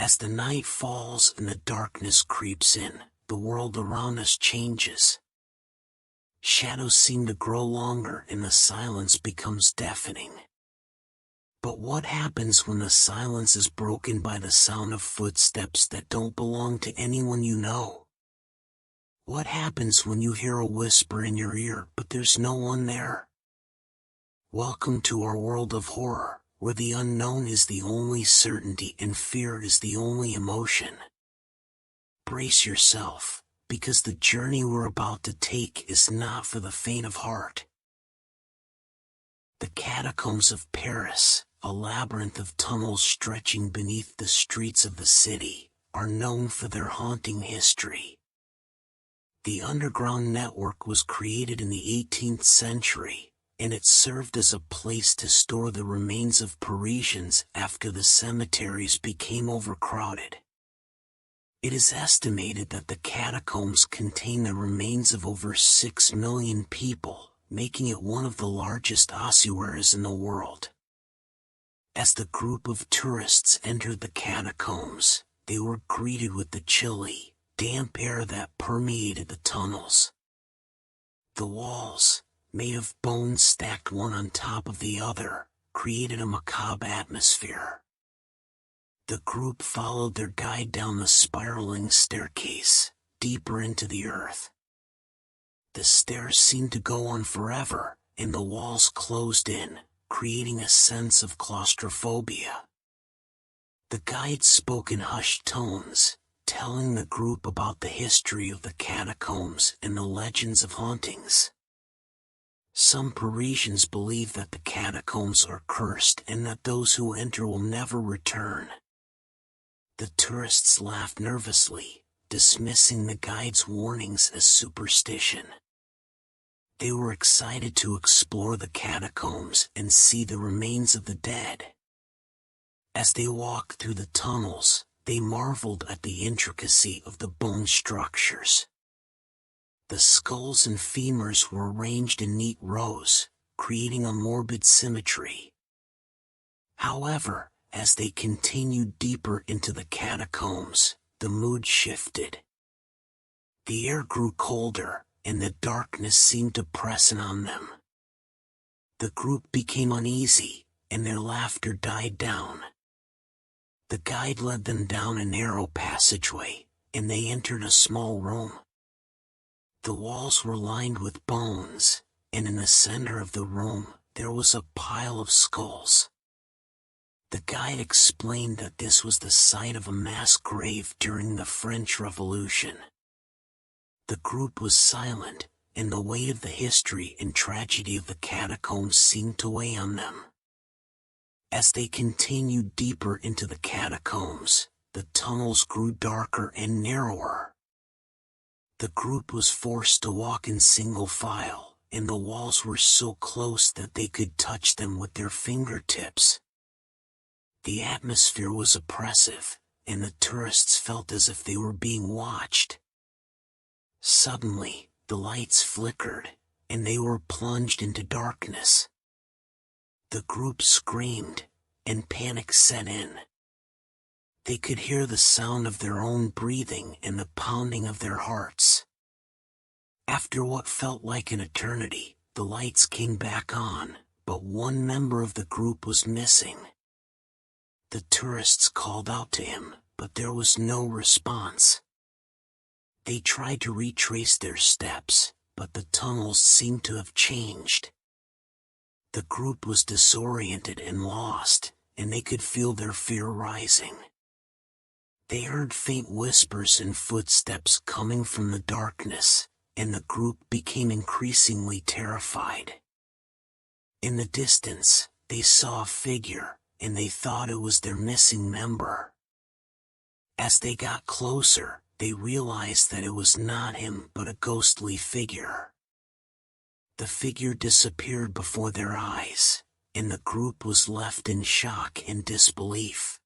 As the night falls and the darkness creeps in, the world around us changes. Shadows seem to grow longer and the silence becomes deafening. But what happens when the silence is broken by the sound of footsteps that don't belong to anyone you know? What happens when you hear a whisper in your ear but there's no one there? Welcome to our world of horror, where the unknown is the only certainty and fear is the only emotion. Brace yourself, because the journey we're about to take is not for the faint of heart. The Catacombs of Paris, a labyrinth of tunnels stretching beneath the streets of the city, are known for their haunting history. The underground network was created in the 18th century, and it served as a place to store the remains of Parisians after the cemeteries became overcrowded. It is estimated that the catacombs contain the remains of over 6 million people, making it one of the largest ossuaries in the world. As the group of tourists entered the catacombs, they were greeted with the chilly, damp air that permeated the tunnels. The walls, made of bones stacked one on top of the other, created a macabre atmosphere. The group followed their guide down the spiraling staircase, deeper into the earth. The stairs seemed to go on forever, and the walls closed in, creating a sense of claustrophobia. The guide spoke in hushed tones, telling the group about the history of the catacombs and the legends of hauntings. Some Parisians believe that the catacombs are cursed and that those who enter will never return. The tourists laughed nervously, dismissing the guide's warnings as superstition. They were excited to explore the catacombs and see the remains of the dead. As they walked through the tunnels, they marveled at the intricacy of the bone structures. The skulls and femurs were arranged in neat rows, creating a morbid symmetry. However, as they continued deeper into the catacombs, the mood shifted. The air grew colder, and the darkness seemed to press in on them. The group became uneasy, and their laughter died down. The guide led them down a narrow passageway, and they entered a small room. The walls were lined with bones, and in the center of the room, there was a pile of skulls. The guide explained that this was the site of a mass grave during the French Revolution. The group was silent, and the weight of the history and tragedy of the catacombs seemed to weigh on them. As they continued deeper into the catacombs, the tunnels grew darker and narrower. The group was forced to walk in single file, and the walls were so close that they could touch them with their fingertips. The atmosphere was oppressive, and the tourists felt as if they were being watched. Suddenly, the lights flickered, and they were plunged into darkness. The group screamed, and panic set in. They could hear the sound of their own breathing and the pounding of their hearts. After what felt like an eternity, the lights came back on, but one member of the group was missing. The tourists called out to him, but there was no response. They tried to retrace their steps, but the tunnels seemed to have changed. The group was disoriented and lost, and they could feel their fear rising. They heard faint whispers and footsteps coming from the darkness, and the group became increasingly terrified. In the distance, they saw a figure, and they thought it was their missing member. As they got closer, they realized that it was not him but a ghostly figure. The figure disappeared before their eyes, and the group was left in shock and disbelief.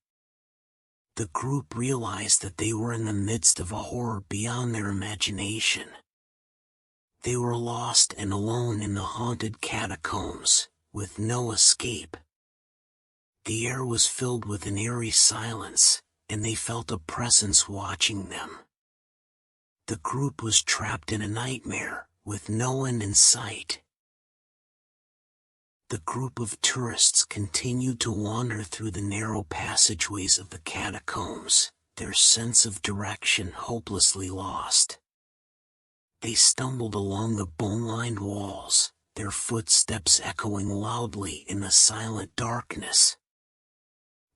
The group realized that they were in the midst of a horror beyond their imagination. They were lost and alone in the haunted catacombs, with no escape. The air was filled with an eerie silence, and they felt a presence watching them. The group was trapped in a nightmare, with no end in sight. The group of tourists continued to wander through the narrow passageways of the catacombs, their sense of direction hopelessly lost. They stumbled along the bone-lined walls, their footsteps echoing loudly in the silent darkness.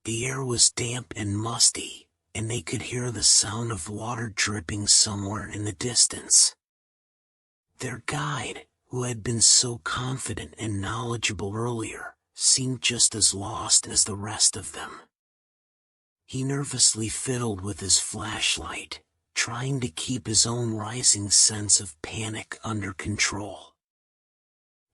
The air was damp and musty, and they could hear the sound of water dripping somewhere in the distance. Their guide, who had been so confident and knowledgeable earlier, seemed just as lost as the rest of them. He nervously fiddled with his flashlight, trying to keep his own rising sense of panic under control.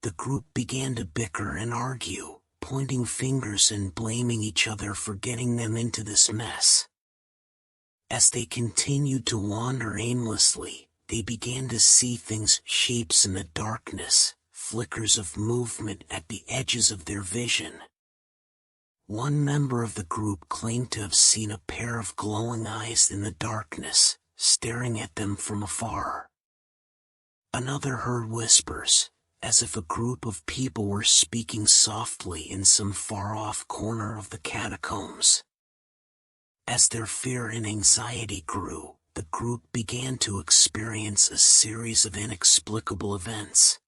The group began to bicker and argue, pointing fingers and blaming each other for getting them into this mess. As they continued to wander aimlessly, they began to see things, shapes in the darkness, flickers of movement at the edges of their vision. One member of the group claimed to have seen a pair of glowing eyes in the darkness, staring at them from afar. Another heard whispers, as if a group of people were speaking softly in some far-off corner of the catacombs. As their fear and anxiety grew, the group began to experience a series of inexplicable events.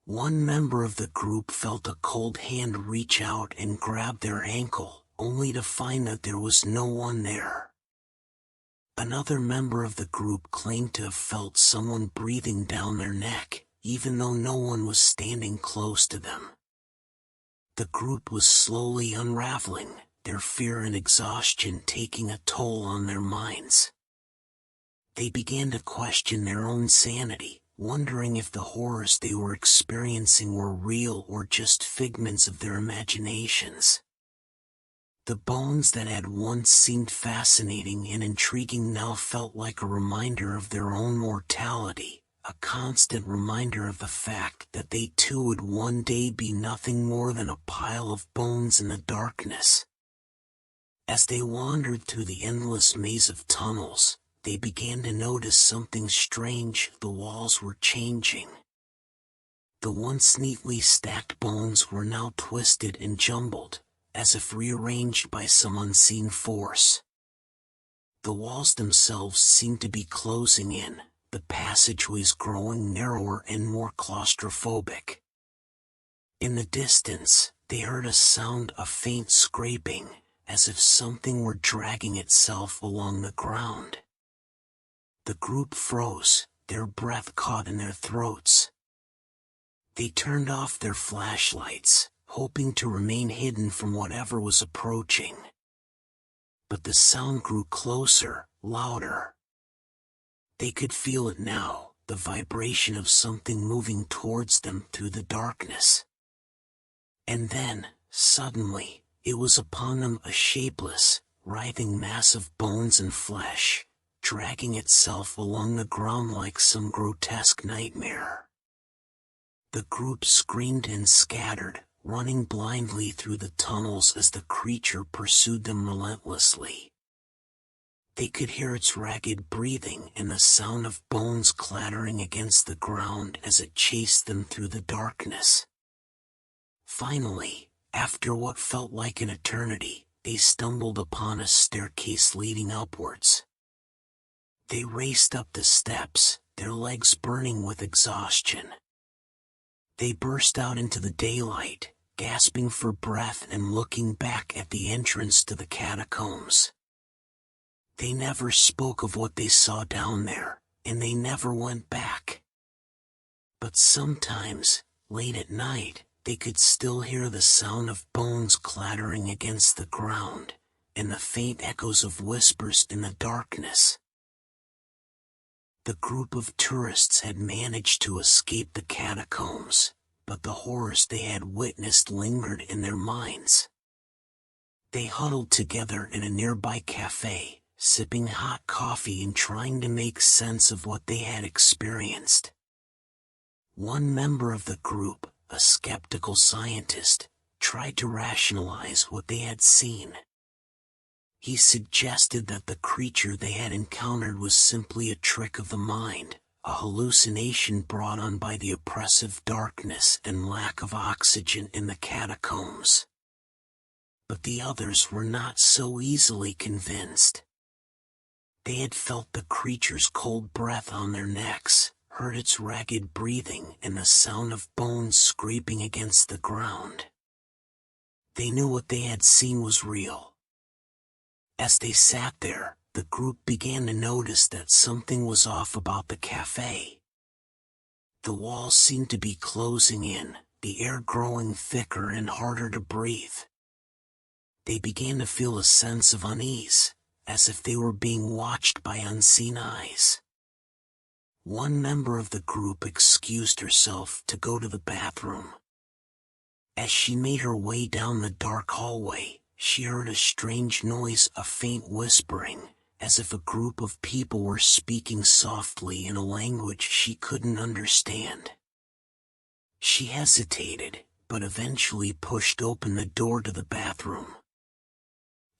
One member of the group felt a cold hand reach out and grab their ankle, only to find that there was no one there. Another member of the group claimed to have felt someone breathing down their neck, even though no one was standing close to them. The group was slowly unraveling, their fear and exhaustion taking a toll on their minds. They began to question their own sanity, wondering if the horrors they were experiencing were real or just figments of their imaginations. The bones that had once seemed fascinating and intriguing now felt like a reminder of their own mortality, a constant reminder of the fact that they too would one day be nothing more than a pile of bones in the darkness. As they wandered through the endless maze of tunnels, they began to notice something strange. The walls were changing. The once neatly stacked bones were now twisted and jumbled, as if rearranged by some unseen force. The walls themselves seemed to be closing in, the passageways growing narrower and more claustrophobic. In the distance, they heard a sound, a faint scraping, as if something were dragging itself along the ground. The group froze, their breath caught in their throats. They turned off their flashlights, hoping to remain hidden from whatever was approaching. But the sound grew closer, louder. They could feel it now, the vibration of something moving towards them through the darkness. And then, suddenly, it was upon them, a shapeless, writhing mass of bones and flesh, dragging itself along the ground like some grotesque nightmare. The group screamed and scattered, running blindly through the tunnels as the creature pursued them relentlessly. They could hear its ragged breathing and the sound of bones clattering against the ground as it chased them through the darkness. Finally, after what felt like an eternity, they stumbled upon a staircase leading upwards. They raced up the steps, their legs burning with exhaustion. They burst out into the daylight, gasping for breath and looking back at the entrance to the catacombs. They never spoke of what they saw down there, and they never went back. But sometimes, late at night, they could still hear the sound of bones clattering against the ground, and the faint echoes of whispers in the darkness. The group of tourists had managed to escape the catacombs, but the horrors they had witnessed lingered in their minds. They huddled together in a nearby cafe, sipping hot coffee and trying to make sense of what they had experienced. One member of the group, a skeptical scientist, tried to rationalize what they had seen. He suggested that the creature they had encountered was simply a trick of the mind, a hallucination brought on by the oppressive darkness and lack of oxygen in the catacombs. But the others were not so easily convinced. They had felt the creature's cold breath on their necks, heard its ragged breathing and the sound of bones scraping against the ground. They knew what they had seen was real. As they sat there, the group began to notice that something was off about the cafe. The walls seemed to be closing in, the air growing thicker and harder to breathe. They began to feel a sense of unease, as if they were being watched by unseen eyes. One member of the group excused herself to go to the bathroom. As she made her way down the dark hallway, she heard a strange noise, a faint whispering, as if a group of people were speaking softly in a language she couldn't understand. She hesitated, but eventually pushed open the door to the bathroom.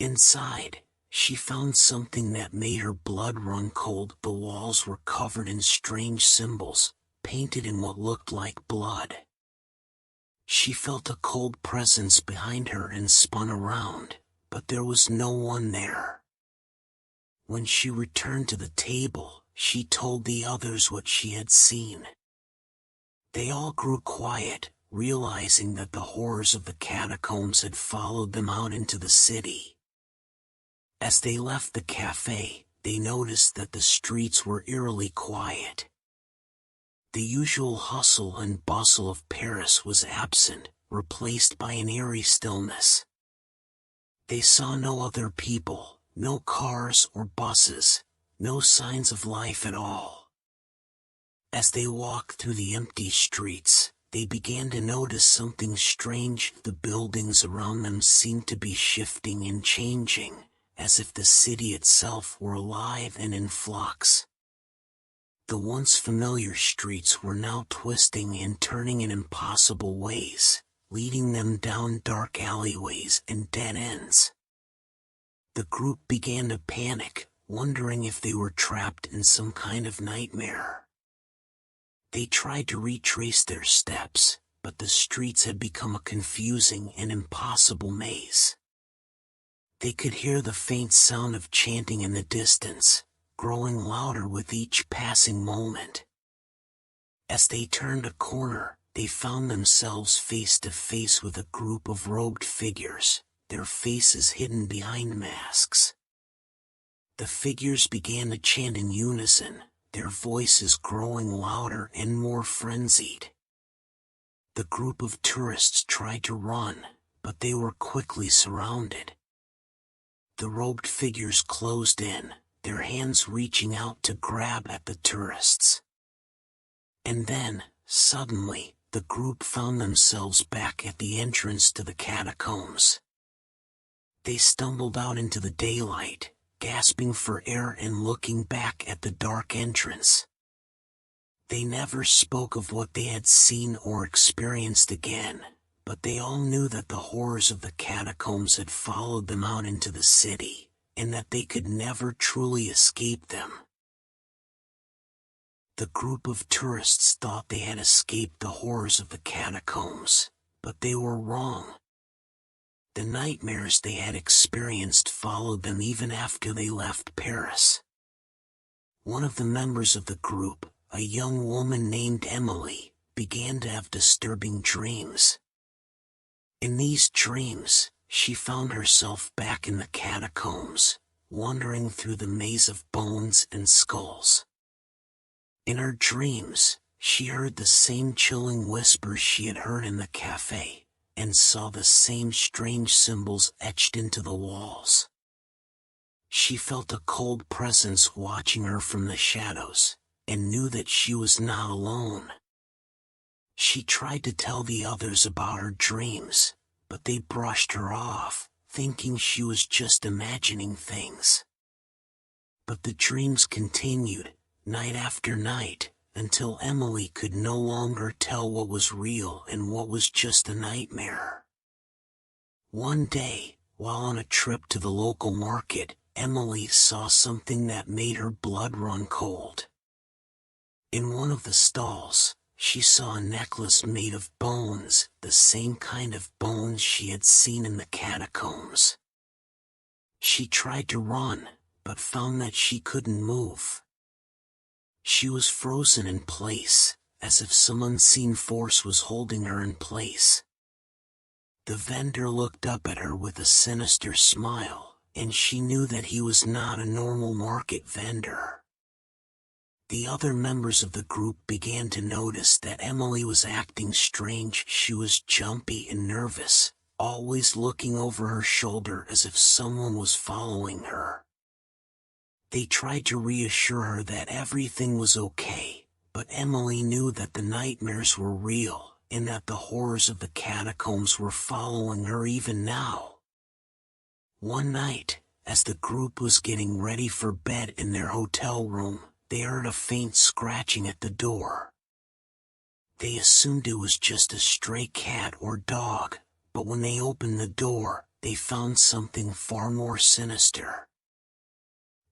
Inside, she found something that made her blood run cold. The walls were covered in strange symbols, painted in what looked like blood. She felt a cold presence behind her and spun around, but there was no one there. When she returned to the table, she told the others what she had seen. They all grew quiet, realizing that the horrors of the catacombs had followed them out into the city. As they left the cafe, they noticed that the streets were eerily quiet. The usual hustle and bustle of Paris was absent, replaced by an eerie stillness. They saw no other people, no cars or buses, no signs of life at all. As they walked through the empty streets, they began to notice something strange. The buildings around them seemed to be shifting and changing, as if the city itself were alive and in flux. The once familiar streets were now twisting and turning in impossible ways, leading them down dark alleyways and dead ends. The group began to panic, wondering if they were trapped in some kind of nightmare. They tried to retrace their steps, but the streets had become a confusing and impossible maze. They could hear the faint sound of chanting in the distance, growing louder with each passing moment. As they turned a corner, they found themselves face to face with a group of robed figures, their faces hidden behind masks. The figures began to chant in unison, their voices growing louder and more frenzied. The group of tourists tried to run, but they were quickly surrounded. The robed figures closed in, their hands reaching out to grab at the tourists. And then, suddenly, the group found themselves back at the entrance to the catacombs. They stumbled out into the daylight, gasping for air and looking back at the dark entrance. They never spoke of what they had seen or experienced again, but they all knew that the horrors of the catacombs had followed them out into the city, and that they could never truly escape them. The group of tourists thought they had escaped the horrors of the catacombs, but they were wrong. The nightmares they had experienced followed them even after they left Paris. One of the members of the group, a young woman named Emily, began to have disturbing dreams. In these dreams, she found herself back in the catacombs, wandering through the maze of bones and skulls. In her dreams, she heard the same chilling whispers she had heard in the cafe, and saw the same strange symbols etched into the walls. She felt a cold presence watching her from the shadows, and knew that she was not alone. She tried to tell the others about her dreams, but they brushed her off, thinking she was just imagining things. But the dreams continued, night after night, until Emily could no longer tell what was real and what was just a nightmare. One day, While on a trip to the local market, Emily saw something that made her blood run cold. In one of the stalls, she saw a necklace made of bones, the same kind of bones she had seen in the catacombs. She tried to run, but found that she couldn't move. She was frozen in place, as if some unseen force was holding her in place. The vendor looked up at her with a sinister smile, and she knew that he was not a normal market vendor. The other members of the group began to notice that Emily was acting strange. She was jumpy and nervous, always looking over her shoulder as if someone was following her. They tried to reassure her that everything was okay, but Emily knew that the nightmares were real, and that the horrors of the catacombs were following her even now. One night, as the group was getting ready for bed in their hotel room, they heard a faint scratching at the door. They assumed it was just a stray cat or dog, but when they opened the door, they found something far more sinister.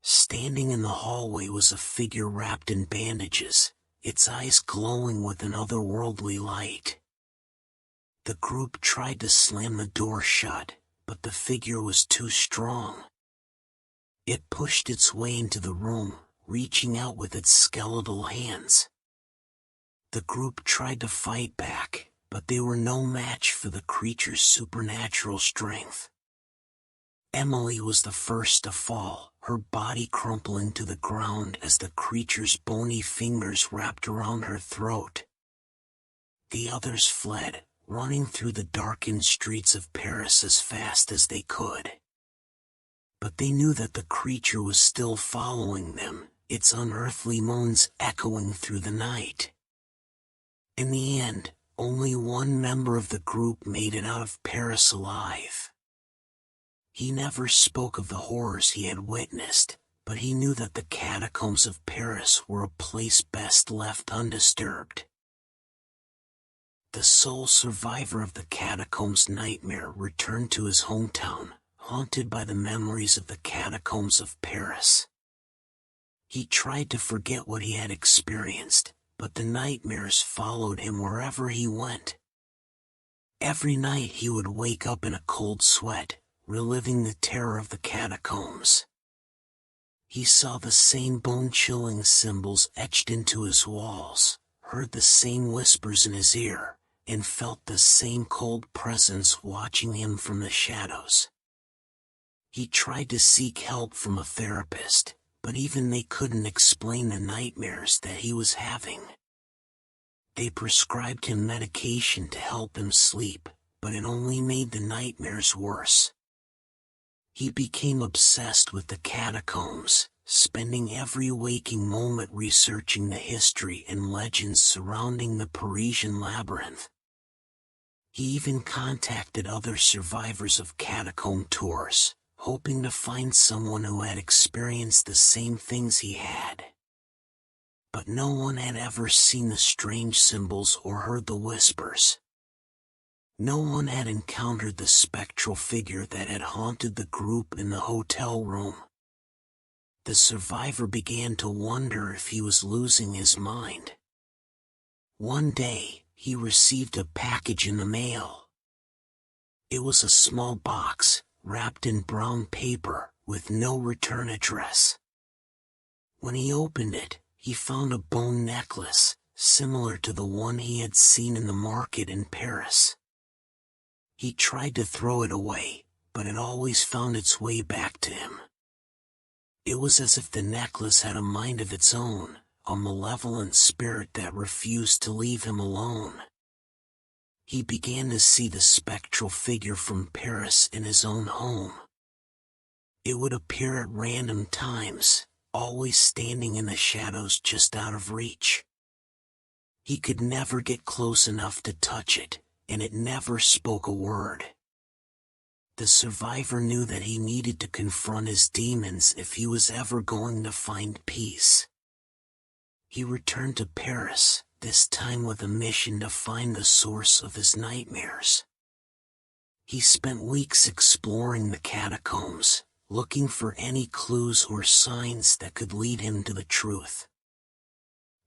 Standing in the hallway was a figure wrapped in bandages, its eyes glowing with an otherworldly light. The group tried to slam the door shut, but the figure was too strong. It pushed its way into the room, reaching out with its skeletal hands. The group tried to fight back, but they were no match for the creature's supernatural strength. Emily was the first to fall, her body crumpling to the ground as the creature's bony fingers wrapped around her throat. The others fled, running through the darkened streets of Paris as fast as they could. But they knew that the creature was still following them, its unearthly moans echoing through the night. In the end, only one member of the group made it out of Paris alive. He never spoke of the horrors he had witnessed, but he knew that the catacombs of Paris were a place best left undisturbed. The sole survivor of the catacombs nightmare returned to his hometown, haunted by the memories of the catacombs of Paris. He tried to forget what he had experienced, but the nightmares followed him wherever he went. Every night he would wake up in a cold sweat, reliving the terror of the catacombs. He saw the same bone-chilling symbols etched into his walls, heard the same whispers in his ear, and felt the same cold presence watching him from the shadows. He tried to seek help from a therapist, but even they couldn't explain the nightmares that he was having. They prescribed him medication to help him sleep, but it only made the nightmares worse. He became obsessed with the catacombs, spending every waking moment researching the history and legends surrounding the Parisian labyrinth. He even contacted other survivors of catacomb tours, hoping to find someone who had experienced the same things he had. But no one had ever seen the strange symbols or heard the whispers. No one had encountered the spectral figure that had haunted the group in the hotel room. The survivor began to wonder if he was losing his mind. One day, he received a package in the mail. It was a small box, wrapped in brown paper, with no return address. When he opened it, he found a bone necklace, similar to the one he had seen in the market in Paris. He tried to throw it away, but it always found its way back to him. It was as if the necklace had a mind of its own, a malevolent spirit that refused to leave him alone. He began to see the spectral figure from Paris in his own home. It would appear at random times, always standing in the shadows just out of reach. He could never get close enough to touch it, and it never spoke a word. The survivor knew that he needed to confront his demons if he was ever going to find peace. He returned to Paris, this time with a mission to find the source of his nightmares. He spent weeks exploring the catacombs, looking for any clues or signs that could lead him to the truth.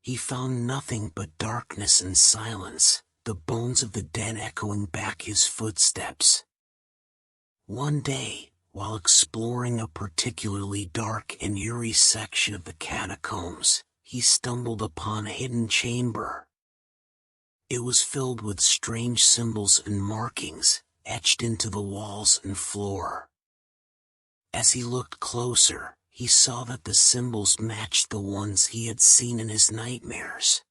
He found nothing but darkness and silence, the bones of the dead echoing back his footsteps. One day, while exploring a particularly dark and eerie section of the catacombs, he stumbled upon a hidden chamber. It was filled with strange symbols and markings, etched into the walls and floor. As he looked closer, he saw that the symbols matched the ones he had seen in his nightmares.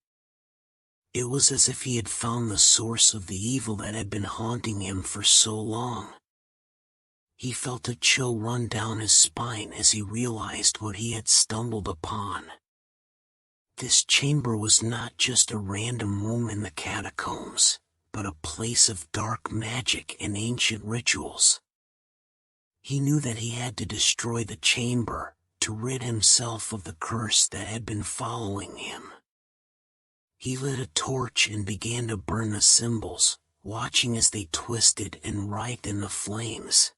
It was as if he had found the source of the evil that had been haunting him for so long. He felt a chill run down his spine as he realized what he had stumbled upon. This chamber was not just a random room in the catacombs, but a place of dark magic and ancient rituals. He knew that he had to destroy the chamber, to rid himself of the curse that had been following him. He lit a torch and began to burn the symbols, watching as they twisted and writhed in the flames.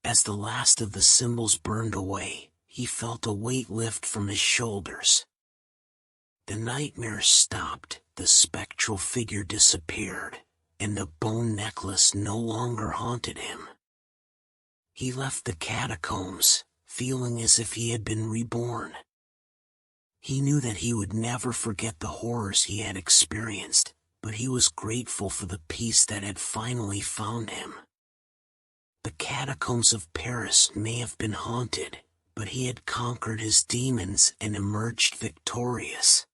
As the last of the symbols burned away, he felt a weight lift from his shoulders. The nightmare stopped, the spectral figure disappeared, and the bone necklace no longer haunted him. He left the catacombs, feeling as if he had been reborn. He knew that he would never forget the horrors he had experienced, but he was grateful for the peace that had finally found him. The catacombs of Paris may have been haunted, but he had conquered his demons and emerged victorious.